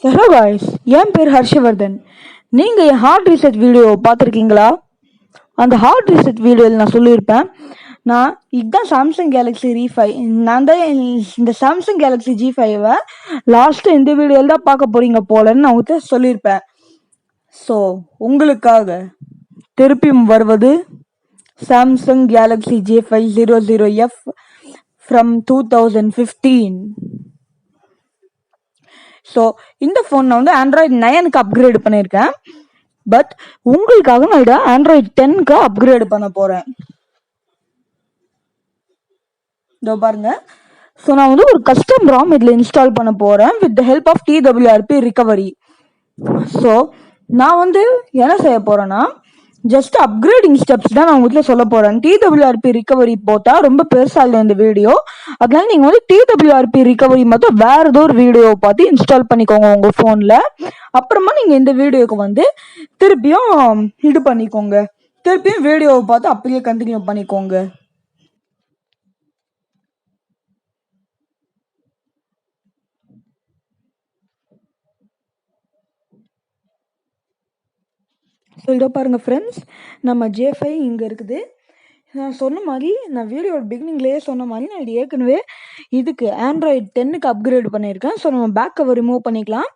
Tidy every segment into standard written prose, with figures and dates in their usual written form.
Hello guys, என் பேர் ஹர்ஷவர்தன். நீங்கள் என் heart reset video பார்த்துருக்கீங்களா? அந்த ஹார்ட் ரீசெட் வீடியோவில் நான் சொல்லியிருப்பேன், நான் இதுதான் சாம்சங் கேலக்ஸி ரீ5. நான் தான் இந்த சாம்சங் கேலக்ஸி G5-வை லாஸ்ட்டு இந்த வீடியோவில் தான் பார்க்க போகிறீங்க போலன்னு நான் உங்கள்கிட்ட சொல்லியிருப்பேன். ஸோ உங்களுக்காக திருப்பியும் வருவது Samsung Galaxy J500F from 2015. So இந்த ஃபோன் நான் வந்து ஆண்ட்ராய்டு 9க்கு அப்கிரேட் பண்ணியிருக்கேன். பட் உங்களுக்காக நான் இதை ஆண்ட்ராய்டு 10க்கு அப்கிரேட் பண்ண போகிறேன். இதோ பாருங்க. ஸோ நான் வந்து ஒரு கஸ்டம் ராம் இதில் இன்ஸ்டால் பண்ண போகிறேன் with the help of TWRP recovery. So நான் வந்து என்ன செய்ய போகிறேன்னா, ஜஸ்ட் அப்கிரேடிங் ஸ்டெப்ஸ் தான் நான் உங்களுக்கு சொல்ல போகிறேன். TWRP ரிகவரி போட்டால் ரொம்ப பெருசாக இந்த வீடியோ, அதனால நீங்கள் வந்து TWRP ரிகவரி மட்டும் வேற ஏதோ ஒரு வீடியோ பார்த்து இன்ஸ்டால் பண்ணிக்கோங்க உங்கள் ஃபோனில். அப்புறமா நீங்கள் இந்த வீடியோக்கு வந்து திருப்பியும் இது பண்ணிக்கோங்க, திருப்பியும் வீடியோவை பார்த்து அப்படியே கண்டினியூ பண்ணிக்கோங்க. ஸோ இதோ பாருங்கள் ஃப்ரெண்ட்ஸ், நம்ம J5 இங்கே இருக்குது. நான் சொன்ன மாதிரி, நான் வீடியோட பிகினிங்லேயே சொன்ன மாதிரி, நான் இது ஏற்கனவே இதுக்கு ஆண்ட்ராய்டு 10க்கு அப்கிரேட் பண்ணியிருக்கேன். ஸோ நம்ம பேக் கவர் ரிமூவ் பண்ணிக்கலாம்.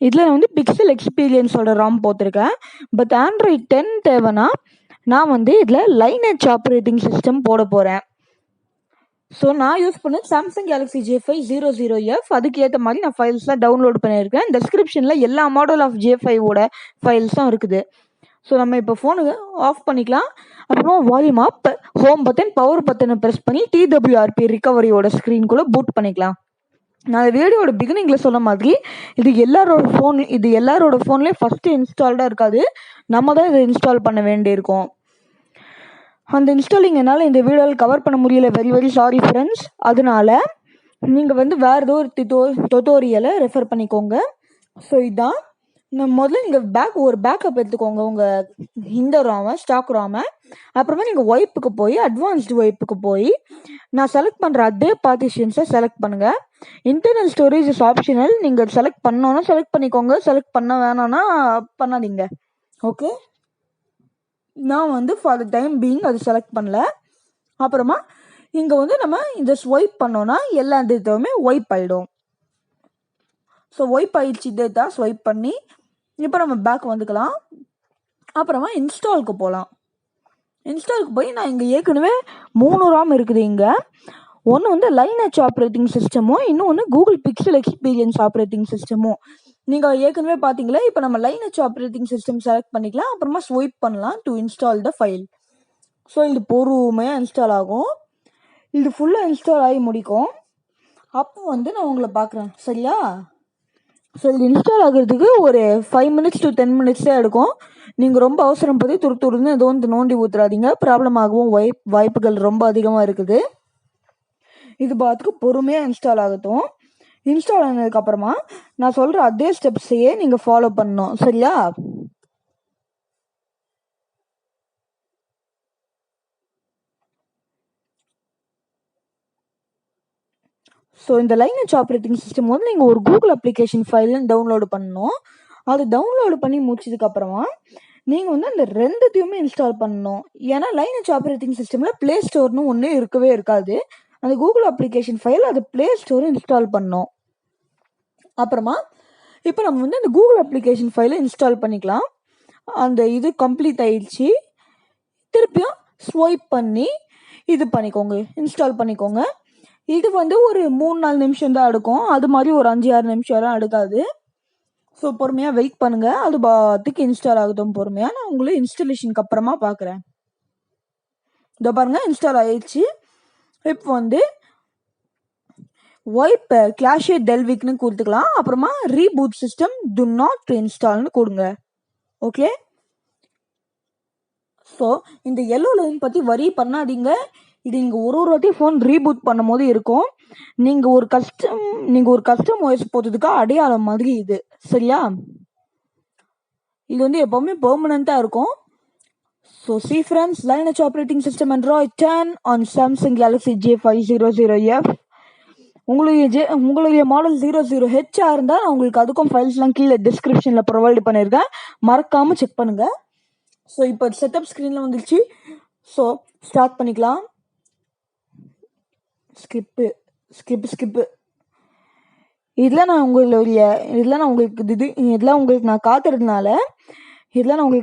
இதில் நான் வந்து பிக்சல் எக்ஸ்பீரியன்ஸோட ராம் போட்டிருக்கேன். பட் ஆண்ட்ராய்டு 10 தேவைன்னா நான் வந்து இதில் லைனேஜ் ஆப்ரேட்டிங் சிஸ்டம் போட போகிறேன். ஸோ நான் யூஸ் பண்ண சாம்சங் கேலக்ஸி J500F, அதுக்கு ஏற்ற மாதிரி நான் ஃபைல்ஸ்லாம் டவுன்லோட் பண்ணியிருக்கேன். டெஸ்கிரிப்ஷனில் எல்லா மாடல் ஆஃப் J5ஓட ஃபைல்ஸும் இருக்குது. ஸோ நம்ம இப்போ ஃபோனுக்கு ஆஃப் பண்ணிக்கலாம். அப்புறமா வால்யூம் அப், ஹோம் பட்டன், பவர் பட்டனை ப்ரெஸ் பண்ணி TWRP ரிகவரியோட ஸ்க்ரீன்குள்ளே பூட் பண்ணிக்கலாம். நான் வீடியோட பிகினிங்கில் சொன்ன மாதிரி இது எல்லாரோட ஃபோன்லேயும் ஃபஸ்ட்டு இன்ஸ்டால்டாக இருக்காது. நம்ம தான் இதை இன்ஸ்டால் பண்ண வேண்டியிருக்கும். அந்த இன்ஸ்டாலிங் என்னால் இந்த வீடியோவில் கவர் பண்ண முடியல. Very very sorry friends. அதனால நீங்கள் வந்து வேறு ஏதோ ஒரு டுட்டோரியலை ரெஃபர் பண்ணிக்கோங்க. ஸோ இதுதான் நான் முதல்ல நீங்கள் ஒரு பேக்கப் எடுத்துக்கோங்க உங்கள் இந்த ராமை, ஸ்டாக் ராமை. அப்புறமா நீங்கள் ஒய்ப்புக்கு போய் அட்வான்ஸ்டு ஒய்ப்புக்கு போய் நான் செலக்ட் பண்ணுற அதே பார்ட்டிஷன்ஸை செலக்ட் பண்ணுங்கள். Internal storage is optional. நீங்கள் செலக்ட் பண்ணோன்னா செலக்ட் பண்ணிக்கோங்க, செலக்ட் பண்ண வேணான்னா பண்ணாதீங்க. ஓகே, நான் வந்து ஃபார் த டைம் பீயிங் அது செலக்ட் பண்ணல. அப்புறமா இங்கே வந்து நம்ம இந்த ஸ்வைப் பண்ணோன்னா எல்லா டேட்டாவுமே ஒய்ப் ஆகிடும். ஸோ ஒய்ப் ஆயிடுச்சு டேட்டா ஸ்வைப் பண்ணி. இப்போ நம்ம பேக் வந்துக்கலாம். அப்புறமா இன்ஸ்டாலுக்கு போகலாம். இன்ஸ்டாலுக்கு போய் நான் இங்கே ஏற்கனவே 3 ராம் இருக்குது. இங்கே ஒன்று வந்து லைனேஜ் ஆப்ரேட்டிங் சிஸ்டமும், இன்னொன்று கூகுள் பிக்சல் எக்ஸ்பீரியன்ஸ் ஆப்ரேட்டிங் சிஸ்டமும். நீங்கள் ஏற்கனவே பார்த்தீங்களா. இப்போ நம்ம லைனேஜ் ஆப்ரேட்டிங் சிஸ்டம் செலக்ட் பண்ணிக்கலாம். அப்புறமா ஸ்வைப் பண்ணலாம் to install the file. So இது பொறுமையாக இன்ஸ்டால் ஆகும். இது ஃபுல்லாக இன்ஸ்டால் ஆகி முடிக்கும். அப்போ வந்து நான் உங்களை பார்க்குறேன், சரியா? ஸோ இது இன்ஸ்டால் ஆகிறதுக்கு ஒரு 5 minutes to 10 minutes தான் எடுக்கும். நீங்கள் ரொம்ப அவசரம் பற்றி துருன்னு ஏதோ வந்து நோண்டி ஊற்றுறாதீங்க, ப்ராப்ளம் ஆகவும் வாய்ப்புகள் ரொம்ப அதிகமாக இருக்குது. இது பார்த்துக்கு பொறுமையாக இன்ஸ்டால் ஆகட்டும். இன்ஸ்டால் ஆனதுக்கப்புறமா நான் சொல்கிற அதே ஸ்டெப்ஸையே நீங்கள் ஃபாலோ பண்ணணும், சரியா? ஸோ இந்த லைனேஜ் ஆப்ரேட்டிங் சிஸ்டம் வந்து நீங்கள் ஒரு கூகுள் அப்ளிகேஷன் ஃபைல் டவுன்லோடு பண்ணணும். அது டவுன்லோடு பண்ணி முடிச்சதுக்கப்புறமா நீங்கள் வந்து அந்த ரெண்டுத்தையுமே இன்ஸ்டால் பண்ணணும். ஏன்னா லைனேஜ் ஆப்ரேட்டிங் சிஸ்டமில் ப்ளே ஸ்டோர்னு ஒன்று இருக்கவே இருக்காது. அந்த கூகுள் அப்ளிகேஷன் ஃபைல் அது ப்ளே ஸ்டோர் இன்ஸ்டால் பண்ணணும். அப்புறமா இப்போ நம்ம வந்து அந்த கூகுள் அப்ளிகேஷன் ஃபைலை இன்ஸ்டால் பண்ணிக்கலாம். அந்த இது கம்ப்ளீட் ஆயிடுச்சு. திருப்பியும் ஸ்வைப் பண்ணி இது பண்ணிக்கோங்க, இன்ஸ்டால் பண்ணிக்கோங்க. இது வந்து ஒரு 3-4 நிமிஷம் தான் எடுக்கும். அது மாதிரி ஒரு 5-6 நிமிஷம்லாம் எடுக்காது. ஸோ பொறுமையாக வெயிட் பண்ணுங்கள். அது பாத்துக்கு இன்ஸ்டால் ஆகட்டும் பொறுமையாக. நான் உங்களை இன்ஸ்டாலேஷனுக்கு அப்புறமா பார்க்குறேன். இதோ பாருங்கள், இன்ஸ்டால் ஆயிடுச்சு. இப்போ வந்து ஒய்ப் கிளாஷே டெல்விக்னு கொடுத்துக்கலாம். அப்புறமா ரீபூட் சிஸ்டம் டு நாட் இன்ஸ்டால்னு கொடுங்க. ஓகே, ஸோ இந்த எல்லோ லைன் பற்றி வரி பண்ணாதீங்க. இது நீங்கள் ஒரு வாட்டி ஃபோன் ரீபூட் பண்ணும் போது இருக்கும். நீங்கள் ஒரு கஸ்டம் வாய்ஸ் போட்டதுக்கு அடையாளம் மாதிரி இது, சரியா? இது வந்து எப்போவுமே பெர்மனண்ட்டாக இருக்கும். So C friends, lineage operating system Android 10 on Samsung Galaxy J500F. உங்களுடைய மாடல் 00H இருந்தால் நான் உங்களுக்கு அதுக்கும் ஃபைல்ஸ்லாம் கீழே டிஸ்கிரிப்ஷனில் ப்ரொவைட் பண்ணியிருக்கேன், மறக்காமல் செக் பண்ணுங்கள். ஸோ இப்போ செட்டப் ஸ்க்ரீனில் வந்துருச்சு. ஸோ ஸ்டார்ட் பண்ணிக்கலாம். ஸ்கிப்பு இதெல்லாம் நான் உங்களுக்கு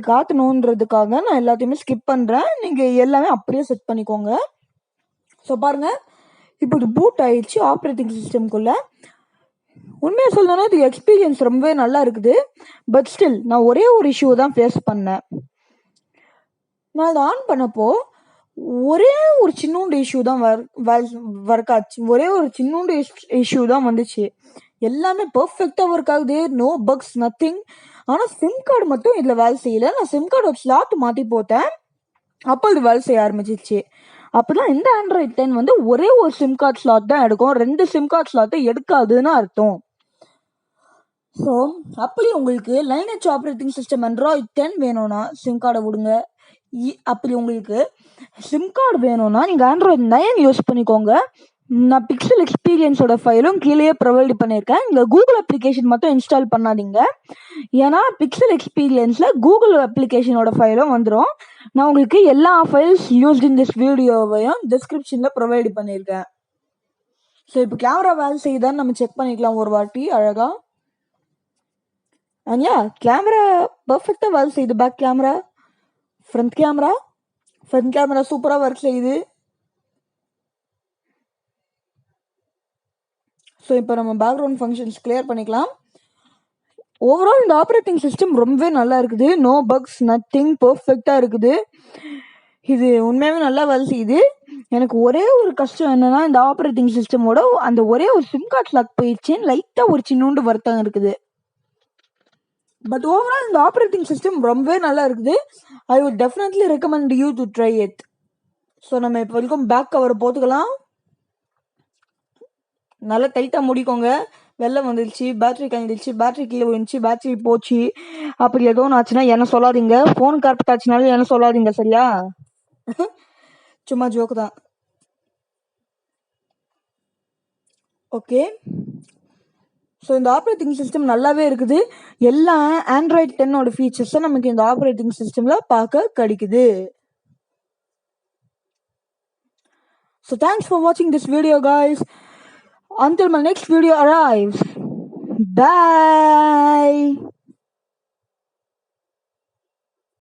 காட்டணுன்றதுக்காக நான் எல்லாத்தையுமே ஸ்கிப் பண்ணுறேன். நீங்கள் எல்லாமே அப்படியே செட் பண்ணிக்கோங்க. ஸோ பாருங்கள், இப்போ இது பூட் ஆயிடுச்சு ஆப்ரேட்டிங் சிஸ்டம்குள்ளே. உண்மையாக சொல்லணும்னா இது எக்ஸ்பீரியன்ஸ் ரொம்பவே நல்லா இருக்குது. பட் ஸ்டில் நான் ஒரே ஒரு இஷ்யூ தான் ஃபேஸ் பண்ணேன். நான் அதை ஆன் பண்ணப்போ ஒரே ஒரு சின்னூண்டு இஷ்யூ தான் ஒர்க் ஆச்சு. ஒரே ஒரு சின்னூண்டு இஷ்யூ தான் வந்துச்சு. எல்லாமே பர்ஃபெக்டாக ஒர்க் ஆகுது, நோ பக்ஸ், நத்திங். ஆனால் சிம் கார்டு மட்டும் இதில் வேலை செய்யலை. நான் சிம் கார்டோட ஸ்லாட் மாற்றி போட்டேன், அப்போ இது வேலை செய்ய ஆரம்பிச்சிச்சு. அப்படிலாம் இந்த ஆண்ட்ராய்ட் 10 வந்து ஒரே ஒரு சிம் கார்டு ஸ்லாட் தான் எடுக்கும், 2 சிம் கார்டு ஸ்லாட்டை எடுக்காதுன்னு அர்த்தம். ஸோ அப்படி உங்களுக்கு லைனேஜ் ஆப்ரேட்டிங் சிஸ்டம் ஆண்ட்ராய்ட் 10 வேணும்னா சிம் கார்டை விடுங்க. அப்படி உங்களுக்கு சிம் கார்டு வேணும்னா நீங்கள் ஆண்ட்ராய்ட் 9 யூஸ் பண்ணிக்கோங்க. நான் பிக்சல் எக்ஸ்பீரியன்ஸோட ஃபைலும் கீழே ப்ரொவைட் பண்ணியிருக்கேன். இங்கே கூகுள் அப்ளிகேஷன் மட்டும் இன்ஸ்டால் பண்ணாதீங்க, ஏன்னா பிக்சல் எக்ஸ்பீரியன்ஸில் கூகுள் அப்ளிகேஷனோட ஃபைலும் வந்துடும். நான் உங்களுக்கு எல்லா ஃபைல்ஸ் யூஸ்ட் இன் திஸ் வீடியோவையும் டிஸ்கிரிப்ஷனில் ப்ரொவைட் பண்ணியிருக்கேன். ஸோ இப்போ கேமரா வேலை செய்யுதான்னு நம்ம செக் பண்ணிக்கலாம் ஒரு வாட்டி அழகாக. அண்ட் யா, கேமரா பர்ஃபெக்டாக வேலை செய்யுது. பேக் கேமரா, ஃப்ரண்ட் கேமரா சூப்பராக ஒர்க் செய்யுது. ஸோ இப்போ நம்ம பேக்ரவுண்ட் ஃபங்க்ஷன்ஸ் கிளியர் பண்ணிக்கலாம். ஓவரால் இந்த ஆப்ரேட்டிங் சிஸ்டம் ரொம்பவே நல்லா இருக்குது, நோ பக்ஸ், நத்திங், பர்ஃபெக்டாக இருக்குது. இது உண்மையாகவே நல்லா வேலை செய்யுது. எனக்கு ஒரே ஒரு கஷ்டம் என்னன்னா, இந்த ஆப்ரேட்டிங் சிஸ்டமோட அந்த ஒரே ஒரு சிம் கார்டு லாக் போயிடுச்சுன்னு லைட்டாக ஒரு சின்னூண்டு வருத்தம் இருக்குது. பட் ஓவரால் இந்த ஆப்ரேட்டிங் சிஸ்டம் ரொம்பவே நல்லா இருக்குது. I would definitely recommend you to try it. So நம்ம இப்போ வரைக்கும் பேக் கவர் போட்டுக்கலாம். நல்லா டைட்டாக முடிக்கோங்க. வெள்ளம் வந்துடுச்சு, பேட்டரி கழிஞ்சிடுச்சு, பேட்டரி கீழே விழுந்துச்சு, பேட்டரி போச்சு, அப்படி ஏதோ ஒன்று ஆச்சுன்னா என்ன சொல்லாதீங்க. ஃபோன் கார்பெட் ஆச்சுனாலும் என்ன சொல்லாதீங்க, சரியா? சும்மா ஜோக்கு தான். ஓகே, ஸோ இந்த ஆப்ரேட்டிங் சிஸ்டம் நல்லாவே இருக்குது. எல்லா ஆண்ட்ராய்ட் 10ஓட ஃபீச்சர்ஸும் நமக்கு இந்த ஆப்ரேட்டிங் சிஸ்டமில் பார்க்க கிடைக்குது. So thanks for watching this video, guys. Until my next video arrives, bye.